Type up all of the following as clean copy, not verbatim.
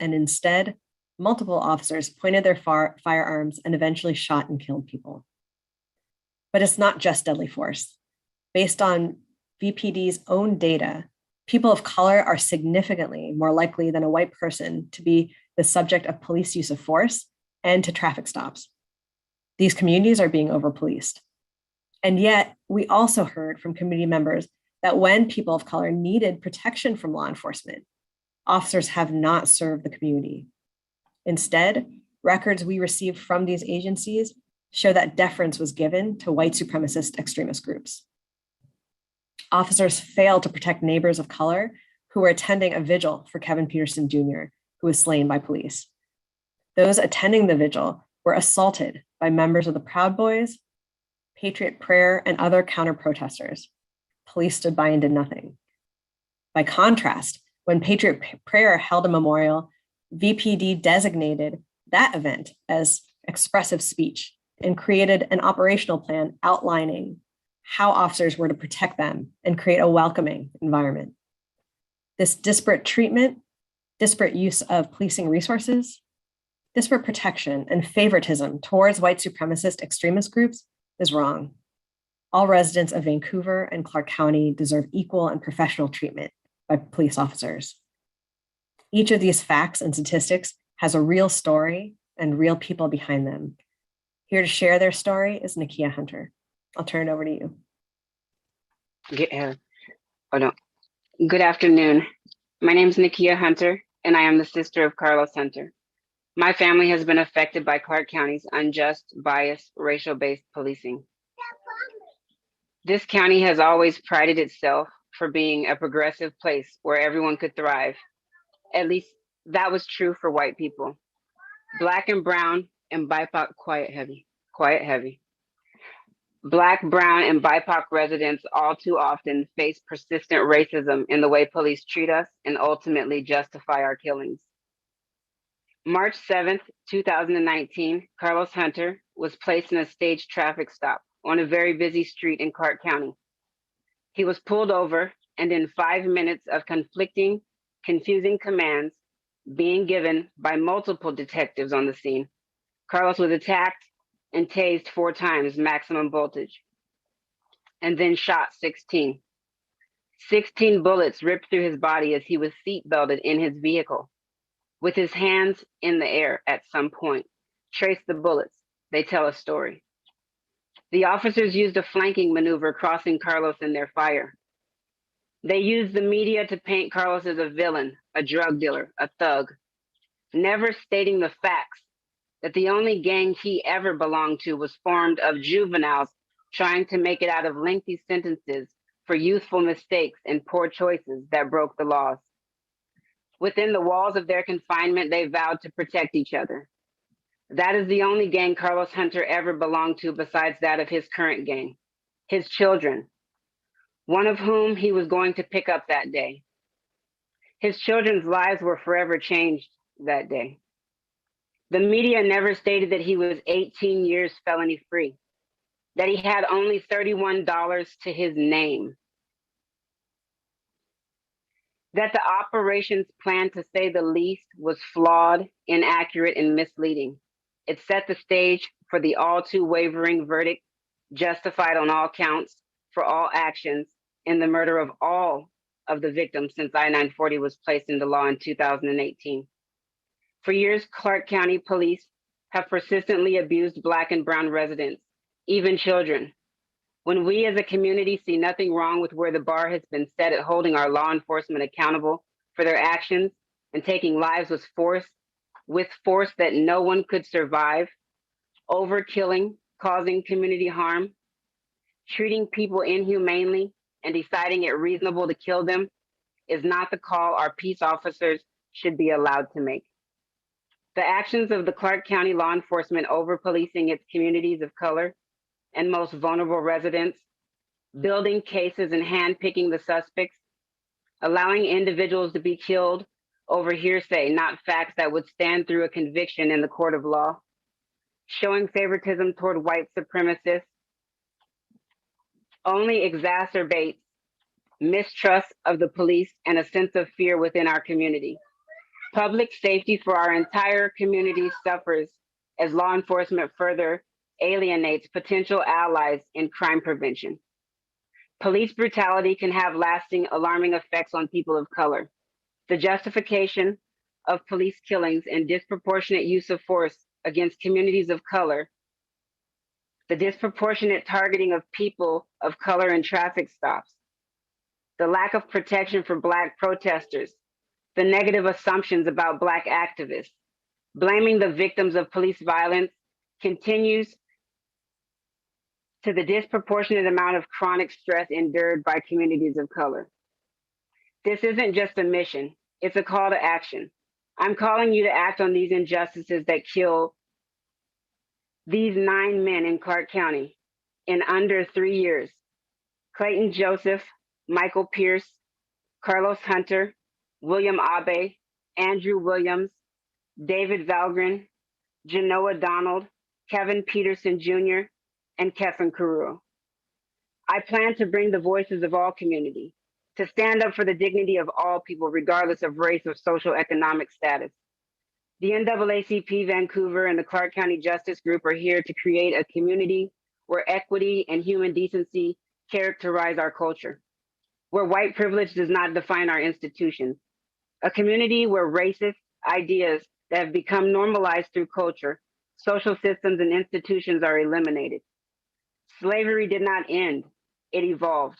and instead, multiple officers pointed their firearms and eventually shot and killed people. But it's not just deadly force. Based on VPD's own data, people of color are significantly more likely than a white person to be the subject of police use of force and to traffic stops. These communities are being over-policed. And yet, we also heard from community members that when people of color needed protection from law enforcement, officers have not served the community. Instead, records we received from these agencies show that deference was given to white supremacist extremist groups. Officers failed to protect neighbors of color who were attending a vigil for Kevin Peterson Jr., who was slain by police. Those attending the vigil were assaulted by members of the Proud Boys, Patriot Prayer, and other counter-protesters. Police stood by and did nothing. By contrast, when Patriot Prayer held a memorial, VPD designated that event as expressive speech and created an operational plan outlining how officers were to protect them and create a welcoming environment. This disparate treatment, disparate use of policing resources, disparate protection, and favoritism towards white supremacist extremist groups is wrong. All residents of Vancouver and Clark County deserve equal and professional treatment by police officers. Each of these facts and statistics has a real story and real people behind them. Here to share their story is Nakia Hunter. I'll turn it over to you. Good afternoon. My name is Nakia Hunter, and I am the sister of Carlos Hunter. My family has been affected by Clark County's unjust, biased, racial-based policing. This county has always prided itself for being a progressive place where everyone could thrive. At least that was true for white people. Black and brown and BIPOC, quiet heavy. Black, brown, and BIPOC residents all too often face persistent racism in the way police treat us and ultimately justify our killings. March 7th, 2019, Carlos Hunter was placed in a staged traffic stop on a very busy street in Clark County. He was pulled over, and in 5 minutes of confusing commands being given by multiple detectives on the scene, Carlos was attacked and tased 4 times maximum voltage, and then shot 16. 16 bullets ripped through his body as he was seatbelted in his vehicle. With his hands in the air at some point, trace the bullets, they tell a story. The officers used a flanking maneuver, crossing Carlos in their fire. They used the media to paint Carlos as a villain, a drug dealer, a thug, never stating the facts that the only gang he ever belonged to was formed of juveniles trying to make it out of lengthy sentences for youthful mistakes and poor choices that broke the laws. Within the walls of their confinement, they vowed to protect each other. That is the only gang Carlos Hunter ever belonged to besides that of his current gang, his children, one of whom he was going to pick up that day. His children's lives were forever changed that day. The media never stated that he was 18 years felony free, that he had only $31 to his name, that the operations plan, to say the least, was flawed, inaccurate, and misleading. It set the stage for the all too wavering verdict, justified on all counts for all actions in the murder of all of the victims since I-940 was placed into law in 2018. For years, Clark County police have persistently abused Black and brown residents, even children. When we as a community see nothing wrong with where the bar has been set at holding our law enforcement accountable for their actions and taking lives with force that no one could survive, overkilling, causing community harm, treating people inhumanely, and deciding it reasonable to kill them is not the call our peace officers should be allowed to make. The actions of the Clark County law enforcement over-policing its communities of color and most vulnerable residents, building cases and handpicking the suspects, allowing individuals to be killed over hearsay, not facts that would stand through a conviction in the court of law, showing favoritism toward white supremacists, only exacerbates mistrust of the police and a sense of fear within our community. Public safety for our entire community suffers as law enforcement further alienates potential allies in crime prevention. Police brutality can have lasting, alarming effects on people of color. The justification of police killings and disproportionate use of force against communities of color, the disproportionate targeting of people of color in traffic stops, the lack of protection for Black protesters, the negative assumptions about Black activists, blaming the victims of police violence continues to the disproportionate amount of chronic stress endured by communities of color. This isn't just a mission, it's a call to action. I'm calling you to act on these injustices that kill these 9 men in Clark County in under 3 years. Clayton Joseph, Michael Pierce, Carlos Hunter, William Abe, Andrew Williams, David Valgren, Genoa Donald, Kevin Peterson Jr., and Kefin Carew. I plan to bring the voices of all community, to stand up for the dignity of all people, regardless of race or social economic status. The NAACP Vancouver and the Clark County Justice Group are here to create a community where equity and human decency characterize our culture, where white privilege does not define our institutions, a community where racist ideas that have become normalized through culture, social systems, and institutions are eliminated. Slavery did not end, it evolved.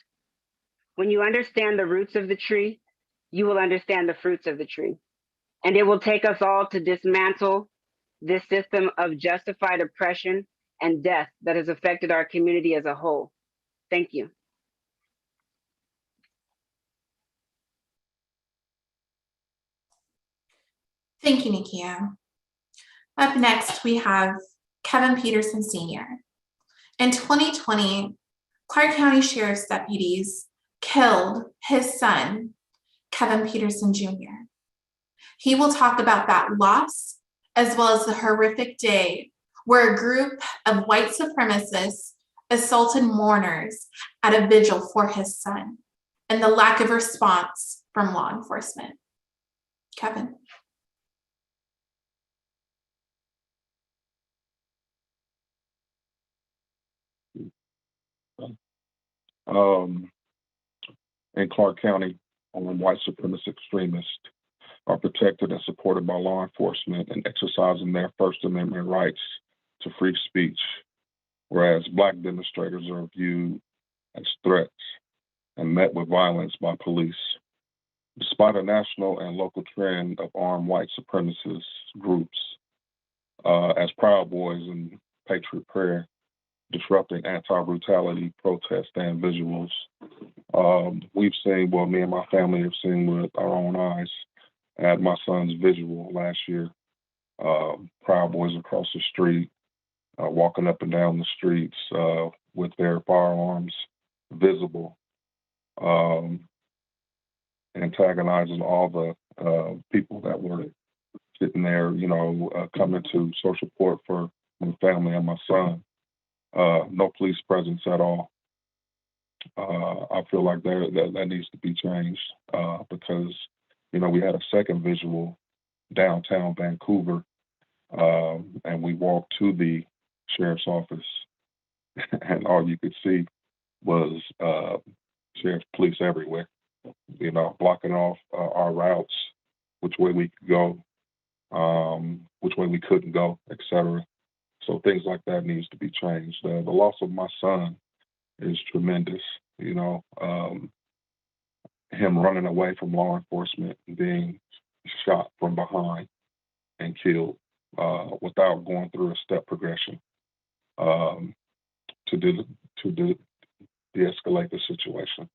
When you understand the roots of the tree, you will understand the fruits of the tree. And it will take us all to dismantle this system of justified oppression and death that has affected our community as a whole. Thank you. Thank you, Nikia. Up next, we have Kevin Peterson Sr. In 2020, Clark County Sheriff's deputies killed his son, Kevin Peterson Jr. He will talk about that loss, as well as the horrific day where a group of white supremacists assaulted mourners at a vigil for his son, and the lack of response from law enforcement. Kevin. In Clark County, white supremacist extremists are protected and supported by law enforcement and exercising their First Amendment rights to free speech, whereas Black demonstrators are viewed as threats and met with violence by police. Despite a national and local trend of armed white supremacist groups, as Proud Boys and Patriot Prayer, disrupting anti-brutality protests and visuals. We've seen, well, me and my family have seen with our own eyes at my son's visual last year. Proud Boys across the street, walking up and down the streets with their firearms visible, antagonizing all the people that were sitting there, coming to show support for my family and my son. No police presence at all. I feel like that needs to be changed because, we had a second visual downtown Vancouver, and we walked to the sheriff's office, and all you could see was sheriff's police everywhere, blocking off our routes, which way we could go, which way we couldn't go, etc. So things like that needs to be changed. The loss of my son is tremendous. Him running away from law enforcement, being shot from behind and killed without going through a step progression to de-escalate the situation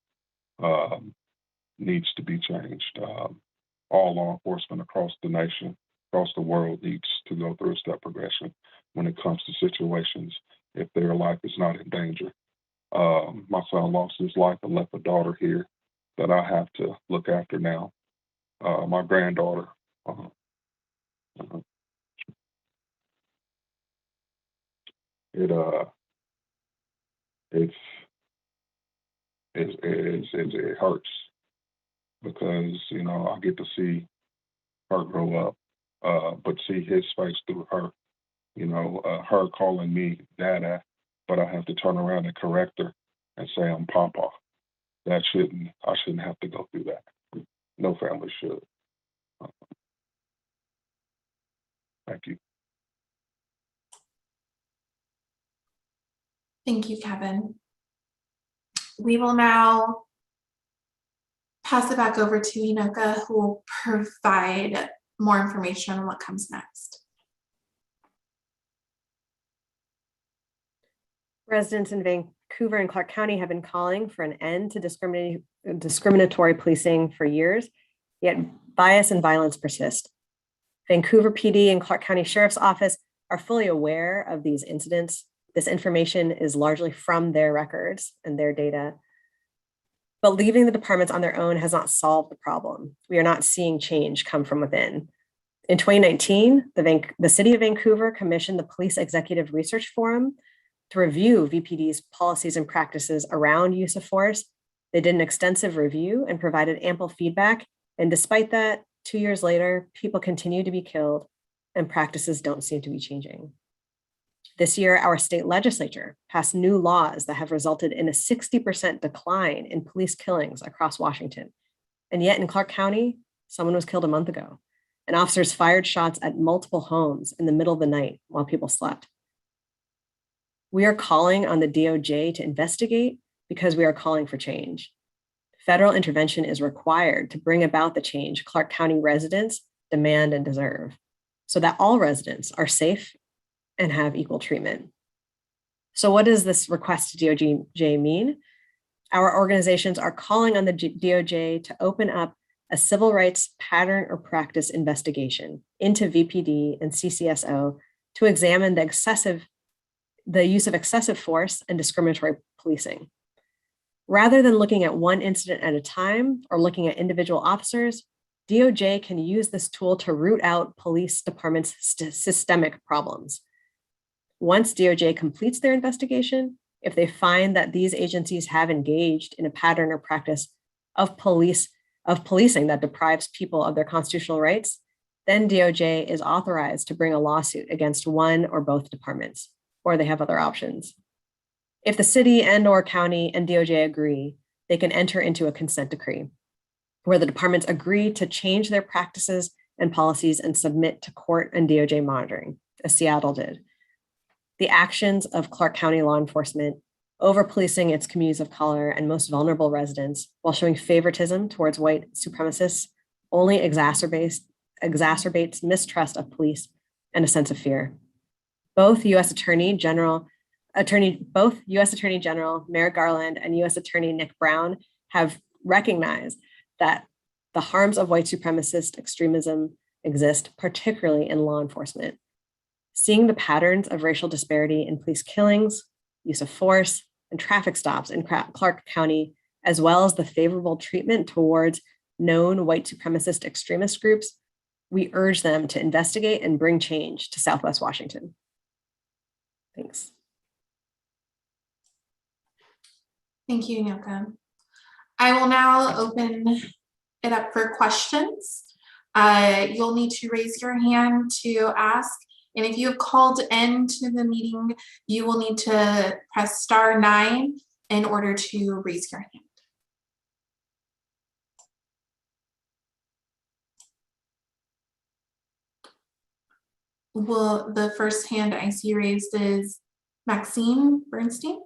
needs to be changed. All law enforcement across the nation, across the world, needs to go through a step progression when it comes to situations if their life is not in danger. My son lost his life and left a daughter here that I have to look after now. My granddaughter. It hurts because I get to see her grow up, but see his face through her. Her calling me Dada, but I have to turn around and correct her and say I'm Papa. I shouldn't have to go through that. No family should. Thank you. Thank you, Kevin. We will now pass it back over to Inoka, who will provide more information on what comes next. Residents in Vancouver and Clark County have been calling for an end to discriminatory policing for years, yet bias and violence persist. Vancouver PD and Clark County Sheriff's Office are fully aware of these incidents. This information is largely from their records and their data. But leaving the departments on their own has not solved the problem. We are not seeing change come from within. In 2019, the City of Vancouver commissioned the Police Executive Research Forum to review VPD's policies and practices around use of force. They did an extensive review and provided ample feedback. And despite that, 2 years later, people continue to be killed and practices don't seem to be changing. This year, our state legislature passed new laws that have resulted in a 60% decline in police killings across Washington. And yet in Clark County, someone was killed a month ago, and officers fired shots at multiple homes in the middle of the night while people slept. We are calling on the DOJ to investigate because we are calling for change. Federal intervention is required to bring about the change Clark County residents demand and deserve, so that all residents are safe and have equal treatment. So what does this request to DOJ mean? Our organizations are calling on the DOJ to open up a civil rights pattern or practice investigation into VPD and CCSO to examine the use of excessive force and discriminatory policing. Rather than looking at one incident at a time or looking at individual officers, DOJ can use this tool to root out police departments' systemic problems. Once DOJ completes their investigation, if they find that these agencies have engaged in a pattern or practice of policing that deprives people of their constitutional rights, then DOJ is authorized to bring a lawsuit against one or both departments, or they have other options. If the city and/or county and DOJ agree, they can enter into a consent decree where the departments agree to change their practices and policies and submit to court and DOJ monitoring, as Seattle did. The actions of Clark County law enforcement over-policing its communities of color and most vulnerable residents while showing favoritism towards white supremacists only exacerbates mistrust of police and a sense of fear. Both U.S. Attorney General Merrick Garland and U.S. Attorney Nick Brown have recognized that the harms of white supremacist extremism exist, particularly in law enforcement. Seeing the patterns of racial disparity in police killings, use of force, and traffic stops in Clark County, as well as the favorable treatment towards known white supremacist extremist groups, we urge them to investigate and bring change to Southwest Washington. Thanks. Thank you, Inoka. I will now open it up for questions. You'll need to raise your hand to ask. And if you have called into the meeting, you will need to press *9 in order to raise your hand. Well, the first hand I see raised is Maxine Bernstein.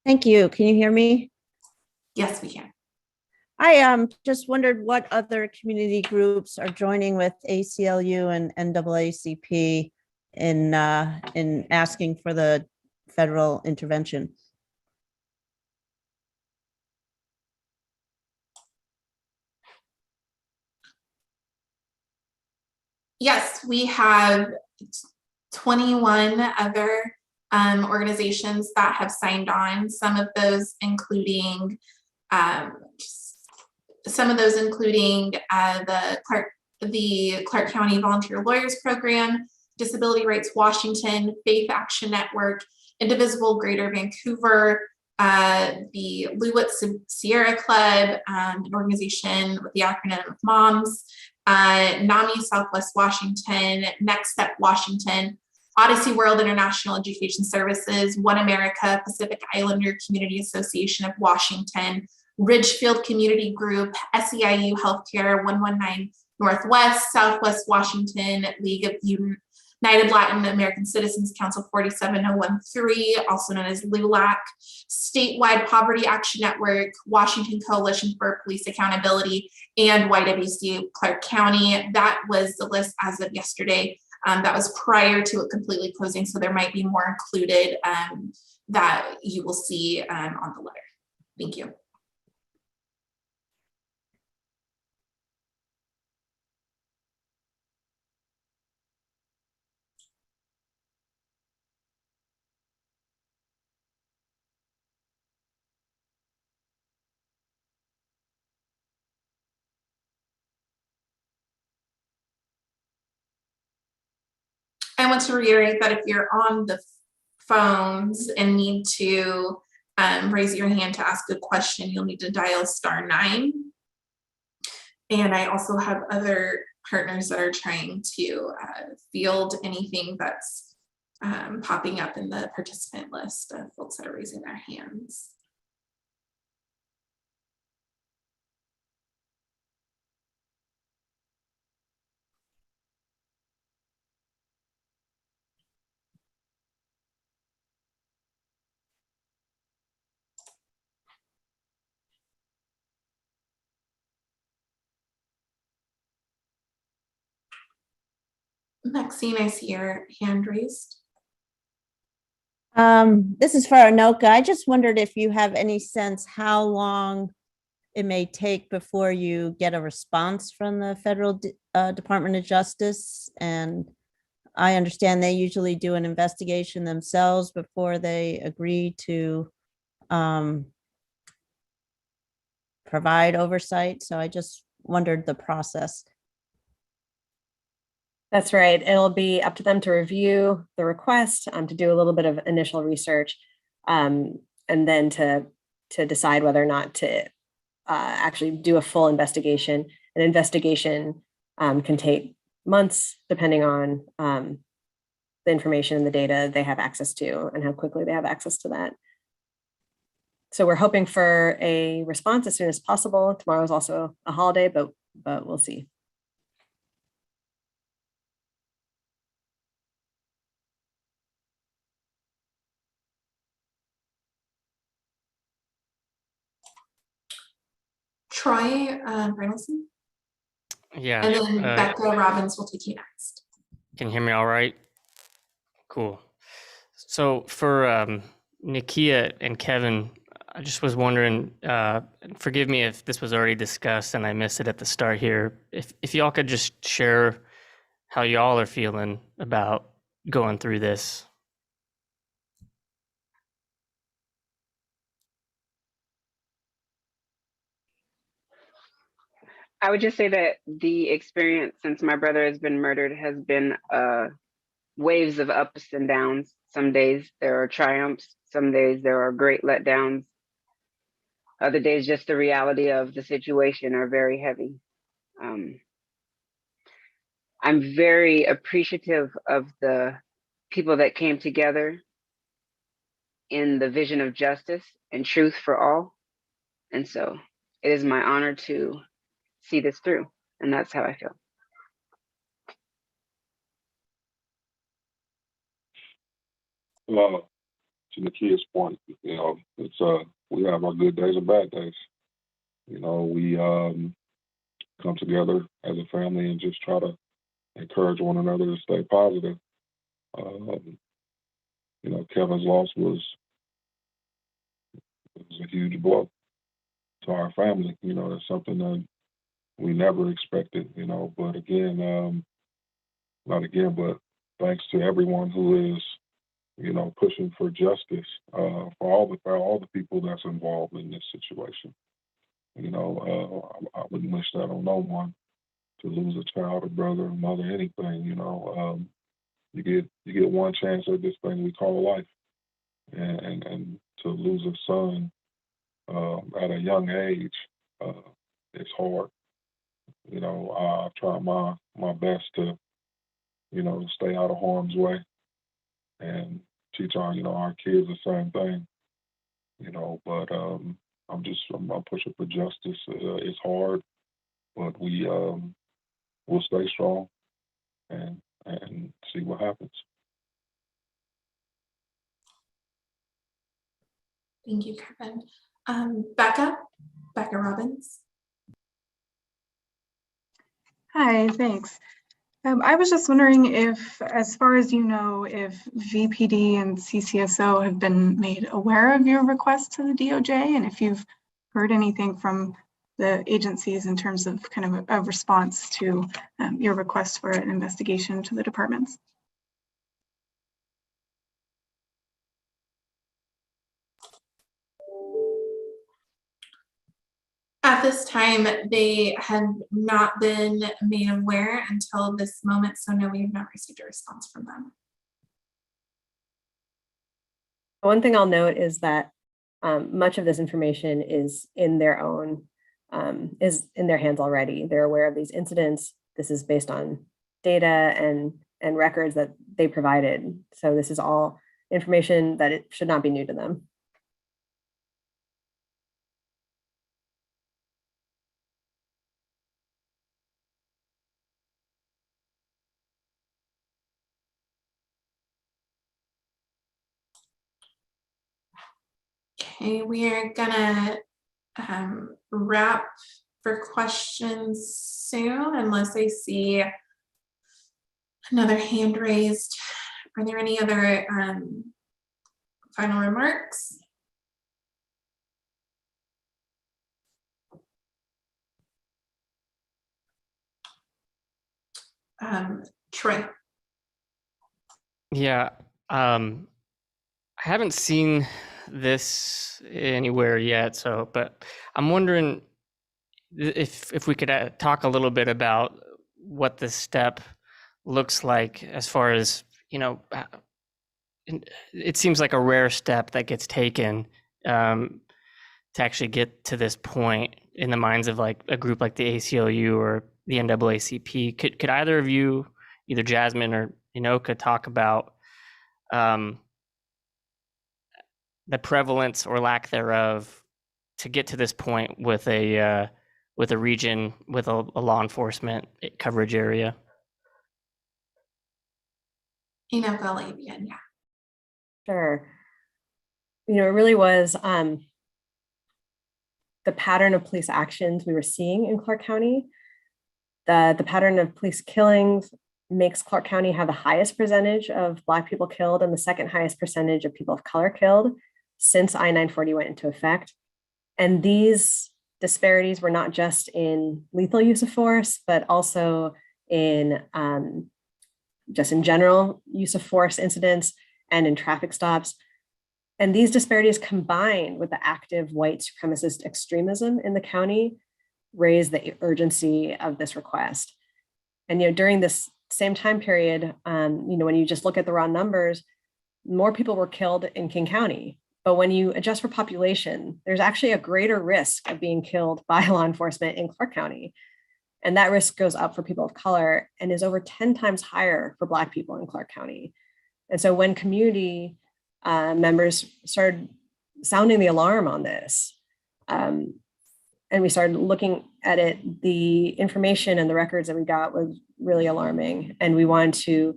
Thank you. Can you hear me? Yes, we can. I just wondered what other community groups are joining with ACLU and NAACP in asking for the federal intervention. Yes, we have 21 other organizations that have signed on. Some of those including the Clark County Volunteer Lawyers Program, Disability Rights Washington, Faith Action Network, Indivisible Greater Vancouver, the LUWA Sierra Club, an organization with the acronym of MOMS, NAMI Southwest Washington, Next Step Washington, Odyssey World International Education Services, One America, Pacific Islander Community Association of Washington, Ridgefield Community Group, SEIU Healthcare, 119 Northwest, Southwest Washington, League of United Latin American Citizens Council 47013, also known as LULAC, Statewide Poverty Action Network, Washington Coalition for Police Accountability, and YWCA Clark County. That was the list as of yesterday. That was prior to it completely closing, so there might be more included that you will see on the letter. Thank you. I want to reiterate that if you're on the phones and need to raise your hand to ask a question, you'll need to dial *9. And I also have other partners that are trying to field anything that's popping up in the participant list of folks that are raising their hands. Maxine, I see your hand raised. This is for Anoka. I just wondered if you have any sense how long it may take before you get a response from the Federal Department of Justice. And I understand they usually do an investigation themselves before they agree to provide oversight. So I just wondered the process. That's right. It'll be up to them to review the request, to do a little bit of initial research, and then to decide whether or not to actually do a full investigation. An investigation can take months, depending on the information and the data they have access to and how quickly they have access to that. So we're hoping for a response as soon as possible. Tomorrow is also a holiday, but we'll see. Troy Bernelson. Yeah. And then Becca Robbins will take you next. Can you hear me all right? Cool. So for Nikia and Kevin, I just was wondering, forgive me if this was already discussed and I missed it at the start here. If y'all could just share how y'all are feeling about going through this. I would just say that the experience since my brother has been murdered has been waves of ups and downs. Some days there are triumphs, some days there are great letdowns. Other days, just the reality of the situation are very heavy. I'm very appreciative of the people that came together in the vision of justice and truth for all. And so it is my honor to see this through. And that's how I feel. To Nikia's point, it's we have our good days and bad days. We come together as a family and just try to encourage one another to stay positive. Kevin's loss was a huge blow to our family. That's something that we never expected. But again, but thanks to everyone who is pushing for justice for all the people that's involved in this situation. I wouldn't wish that on no one to lose a child, a brother, a mother, anything. You get one chance at this thing we call life, and to lose a son at a young age, it's hard. You know, I try my best to, you know, stay out of harm's way and teach our, you know, our kids the same thing. You know, but I'm pushing for justice. It's hard, but we'll stay strong and see what happens. Thank you, Kevin. Becca Robbins. Hi, thanks. I was just wondering if, as far as you know, if VPD and CCSO have been made aware of your request to the DOJ, and if you've heard anything from the agencies in terms of kind of a response to your request for an investigation to the departments. At this time, they have not been made aware until this moment, so no, we have not received a response from them. One thing I'll note is that much of this information is in their own, is in their hands already. They're aware of these incidents. This is based on data and records that they provided. So this is all information that it should not be new to them. Okay, we are gonna wrap for questions soon, unless I see another hand raised. Are there any other final remarks? Troy. Yeah, I haven't seen this anywhere yet, so but I'm wondering if we could talk a little bit about what this step looks like as far as, you know, it seems like a rare step that gets taken to actually get to this point in the minds of like a group like the ACLU or the NAACP. Could either of you, either Jasmine or Inoka, talk about the prevalence or lack thereof to get to this point with a region with a law enforcement coverage area? Inoka, I'll let you begin. Yeah. Sure. You know, it really was the pattern of police actions we were seeing in Clark County. The pattern of police killings makes Clark County have the highest percentage of Black people killed and the second highest percentage of people of color killed since I-940 went into effect. And these disparities were not just in lethal use of force, but also in just in general use of force incidents and in traffic stops. And these disparities combined with the active white supremacist extremism in the county raise the urgency of this request. And, you know, during this same time period, you know, when you just look at the raw numbers, more people were killed in King County. But when you adjust for population, there's actually a greater risk of being killed by law enforcement in Clark County. And that risk goes up for people of color and is over 10 times higher for Black people in Clark County. And so when community members started sounding the alarm on this, and we started looking at it, the information and the records that we got was really alarming. And we wanted to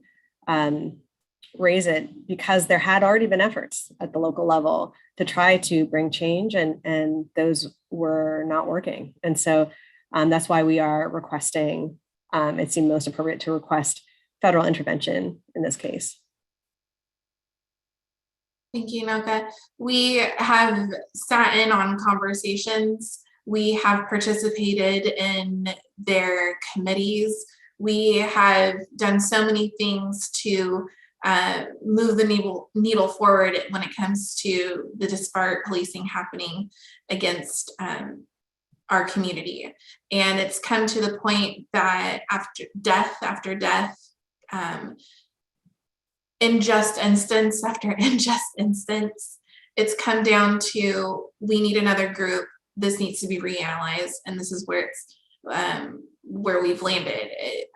raise it because there had already been efforts at the local level to try to bring change, and those were not working. And so that's why we are requesting, it seemed most appropriate to request federal intervention in this case. Thank you, Inoka. We have sat in on conversations. We have participated in their committees. We have done so many things to move the needle forward when it comes to the disparate policing happening against our community. And it's come to the point that after death, unjust instance after unjust instance, it's come down to, we need another group. This needs to be reanalyzed, and this is where it's where we've landed.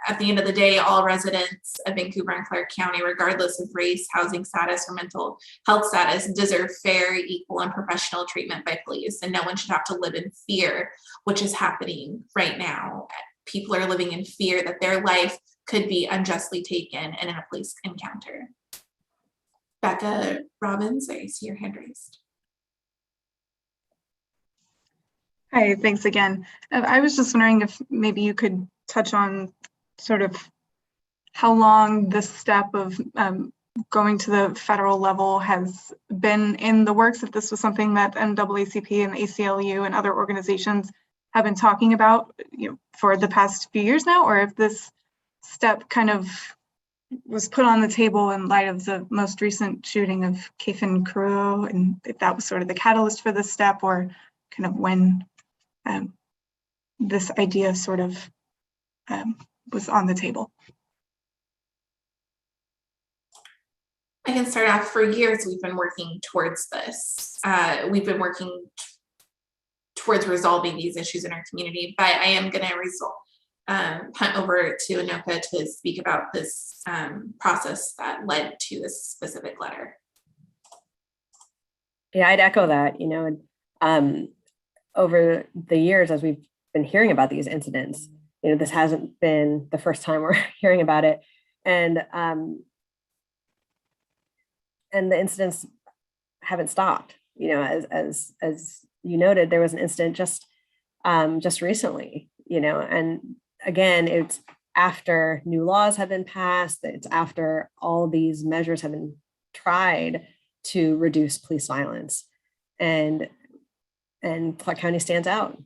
At the end of the day, all residents of Vancouver and Clark County, regardless of race, housing status, or mental health status, deserve fair, equal, and professional treatment by police, and no one should have to live in fear, which is happening right now. People are living in fear that their life could be unjustly taken in a police encounter. Becca Robbins, I see your hand raised. Hi, thanks again. I was just wondering if maybe you could touch on sort of how long this step of going to the federal level has been in the works, if this was something that NAACP and the ACLU and other organizations have been talking about, for the past few years now, or if this step kind of was put on the table in light of the most recent shooting of Kefin Kuro, and if that was sort of the catalyst for this step, or kind of when this idea sort of was on the table. I can start off. For years, we've been working towards this. We've been working towards resolving these issues in our community, but I am going to punt over to Anoka to speak about this process that led to this specific letter. Yeah, I'd echo that. Over the years, as we've been hearing about these incidents, this hasn't been the first time we're hearing about it, and the incidents haven't stopped. As you noted, there was an incident just recently. And again, it's after new laws have been passed. It's after all these measures have been tried to reduce police violence, and Clark County stands out.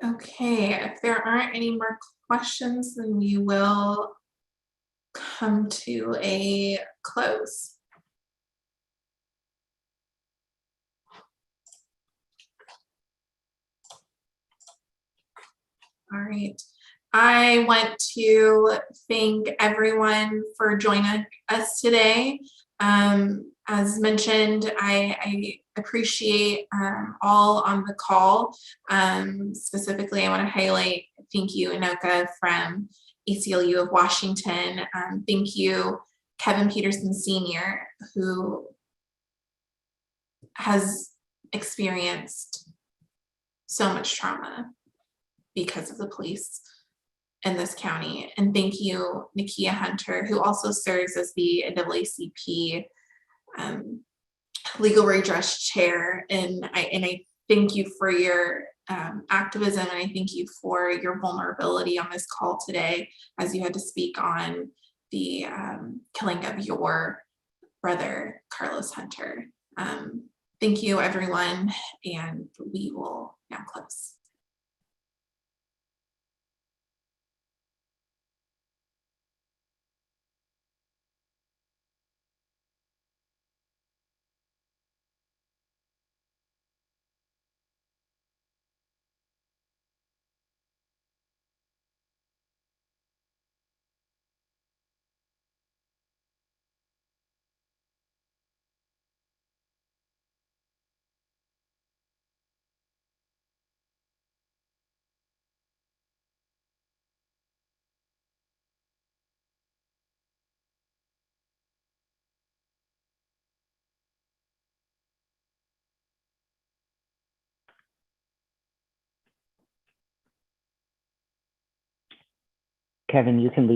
Okay, if there aren't any more questions, then we will come to a close. All right. I want to thank everyone for joining us today. As mentioned, I appreciate all on the call. Specifically, I want to highlight, thank you, Anoka from ACLU of Washington. Thank you, Kevin Peterson Sr., who has experienced so much trauma because of the police in this county. And thank you, Nakia Hunter, who also serves as the NAACP Legal Redress Chair. And I thank you for your activism, and I thank you for your vulnerability on this call today, as you had to speak on the killing of your brother, Carlos Hunter. Thank you, everyone, and we will now close. Kevin, you can leave